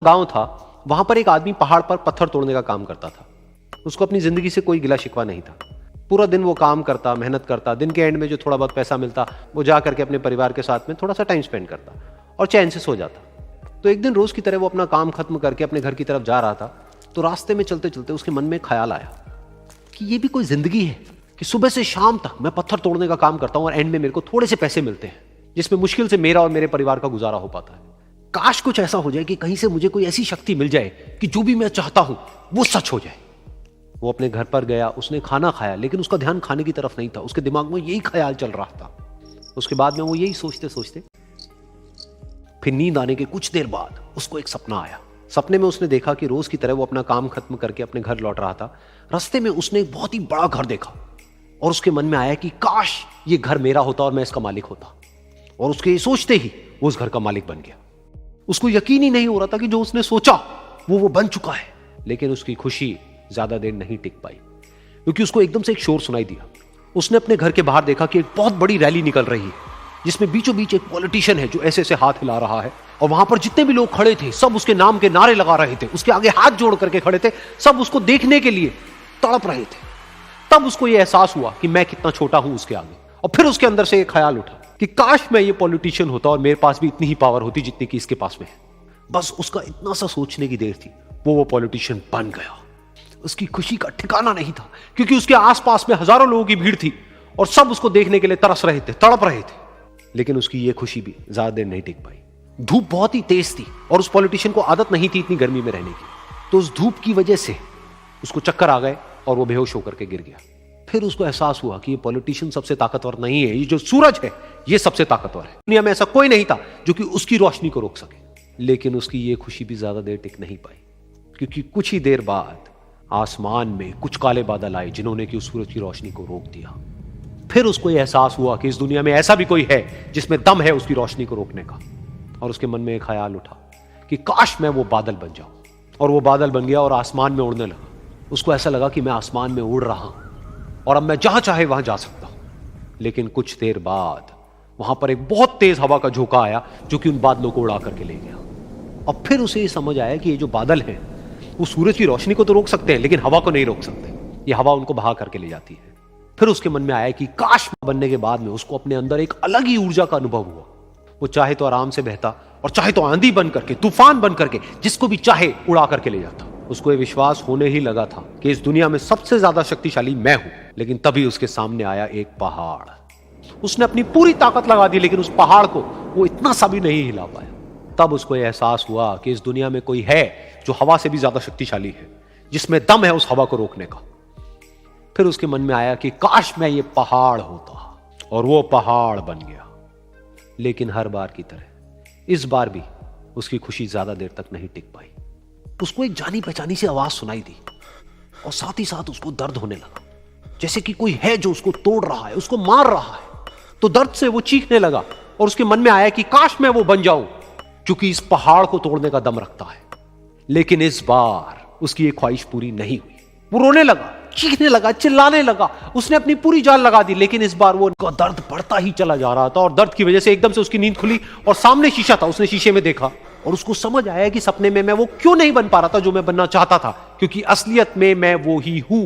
गांव था, वहां पर एक आदमी पहाड़ पर पत्थर तोड़ने का काम करता था। उसको अपनी जिंदगी से कोई गिला शिकवा नहीं था। पूरा दिन वो काम करता, मेहनत करता, दिन के एंड में जो थोड़ा बहुत पैसा मिलता वो जा करके अपने परिवार के साथ में थोड़ा सा टाइम स्पेंड करता और चैन से सो जाता। तो एक दिन रोज की तरह वो अपना काम खत्म करके अपने घर की तरफ जा रहा था, तो रास्ते में चलते चलते उसके मन में ख्याल आया कि ये भी कोई जिंदगी है कि सुबह से शाम तक मैं पत्थर तोड़ने का काम करता हूं और एंड में मेरे को थोड़े से पैसे मिलते हैं, जिसमें मुश्किल से मेरा और मेरे परिवार का गुजारा हो पाता है। काश कुछ ऐसा हो जाए कि कहीं से मुझे कोई ऐसी शक्ति मिल जाए कि जो भी मैं चाहता हूं वो सच हो जाए। वो अपने घर पर गया, उसने खाना खाया, लेकिन उसका ध्यान खाने की तरफ नहीं था। उसके दिमाग में यही ख्याल चल रहा था। उसके बाद में वो यही सोचते सोचते फिर नींद आने के कुछ देर बाद उसको एक सपना आया। सपने में उसने देखा कि रोज की तरह वो अपना काम खत्म करके अपने घर लौट रहा था। रास्ते में उसने एक बहुत ही बड़ा घर देखा और उसके मन में आया कि काश ये घर मेरा होता और मैं इसका मालिक होता। और उसके ये सोचते ही वो उस घर का मालिक बन गया। उसको यकीन ही नहीं हो रहा था कि जो उसने सोचा वो बन चुका है। लेकिन उसकी खुशी ज्यादा देर नहीं टिक पाई, क्योंकि उसको एकदम से एक शोर सुनाई दिया। उसने अपने घर के बाहर देखा कि एक बहुत बड़ी रैली निकल रही है, जिसमें बीचों बीच एक पॉलिटिशियन है जो ऐसे ऐसे हाथ हिला रहा है। और वहां पर जितने भी लोग खड़े थे सब उसके नाम के नारे लगा रहे थे, उसके आगे हाथ जोड़ करके खड़े थे, सब उसको देखने के लिए तड़प रहे थे। तब उसको यह एहसास हुआ कि मैं कितना छोटा हूं उसके आगे। और फिर उसके अंदर से एक ख्याल उठा कि काश मैं ये पॉलिटिशियन होता और मेरे पास भी इतनी ही पावर होती जितनी कि इसके पास में है। बस उसका इतना सा सोचने की देर थी, वो पॉलिटिशियन बन गया। उसकी खुशी का ठिकाना नहीं था, क्योंकि उसके आसपास में हजारों लोगों की भीड़ थी और सब उसको देखने के लिए तरस रहे थे, तड़प रहे थे। लेकिन उसकी ये खुशी भी ज्यादा देर नहीं टिक पाई। धूप बहुत ही तेज थी और उस पॉलिटिशियन को आदत नहीं थी इतनी गर्मी में रहने की। तो उस धूप की वजह से उसको चक्कर आ गए और वो बेहोश होकर के गिर गया। फिर उसको एहसास हुआ कि ये पॉलिटिशियन सबसे ताकतवर नहीं है, ये जो सूरज है ये सबसे ताकतवर है। दुनिया में ऐसा कोई नहीं था जो कि उसकी रोशनी को रोक सके। लेकिन उसकी ये खुशी भी ज्यादा देर टिक नहीं पाई, क्योंकि कुछ ही देर बाद आसमान में कुछ काले बादल आए जिन्होंने कि उस सूरज की रोशनी को रोक दिया। फिर उसको यह एहसास हुआ कि इस दुनिया में ऐसा भी कोई है जिसमें दम है उसकी रोशनी को रोकने का। और उसके मन में एक ख्याल उठा कि काश मैं वो बादल बन जाऊं। और वो बादल बन गया और आसमान में उड़ने लगा। उसको ऐसा लगा कि मैं आसमान में उड़ रहा हूं और अब मैं जहां चाहे वहां जा सकता हूं। लेकिन कुछ देर बाद वहां पर एक बहुत तेज हवा का झोंका आया जो कि उन बादलों को उड़ा करके ले गया। और फिर उसे ये समझ आया कि ये जो बादल हैं वो सूरज की रोशनी को तो रोक सकते हैं, लेकिन हवा को नहीं रोक सकते। ये हवा उनको बहा करके ले जाती है। फिर उसके मन में आया कि काश बनने के बाद में उसको अपने अंदर एक अलग ही ऊर्जा का अनुभव हुआ। वो चाहे तो आराम से बहता और चाहे तो आंधी बन करके, तूफान बन करके, जिसको भी चाहे उड़ा करके ले जाता। उसको ये विश्वास होने ही लगा था कि इस दुनिया में सबसे ज्यादा शक्तिशाली मैं हूं। लेकिन तभी उसके सामने आया एक पहाड़। उसने अपनी पूरी ताकत लगा दी, लेकिन उस पहाड़ को वो इतना सा भी नहीं हिला पाया। तब उसको यह एहसास हुआ कि इस दुनिया में कोई है जो हवा से भी ज्यादा शक्तिशाली है, जिसमें दम है उस हवा को रोकने का। फिर उसके मन में आया कि काश मैं ये पहाड़ होता, और वो पहाड़ बन गया। लेकिन हर बार की तरह इस बार भी उसकी खुशी ज्यादा देर तक नहीं टिक पाई। उसको एक जानी पहचानी सी आवाज सुनाई दी और साथ ही साथ उसको दर्द होने लगा, जैसे कि कोई है जो उसको तोड़ रहा है, उसको मार रहा है। तो दर्द से वो चीखने लगा और उसके मन में आया कि काश मैं वो बन जाऊं क्योंकि इस पहाड़ को तोड़ने का दम रखता है। लेकिन इस बार उसकी ये ख्वाहिश पूरी नहीं हुई। वो रोने लगा, चीखने लगा, चिल्लाने लगा। उसने अपनी पूरी जान लगा दी, लेकिन इस बार वो दर्द बढ़ता ही चला जा रहा था। और दर्द की वजह से एकदम से उसकी नींद खुली और सामने शीशा था। उसने शीशे में देखा और उसको समझ आया कि सपने में मैं वो क्यों नहीं बन पा रहा था जो मैं बनना चाहता था, क्योंकि असलियत में मैं वो ही हूं।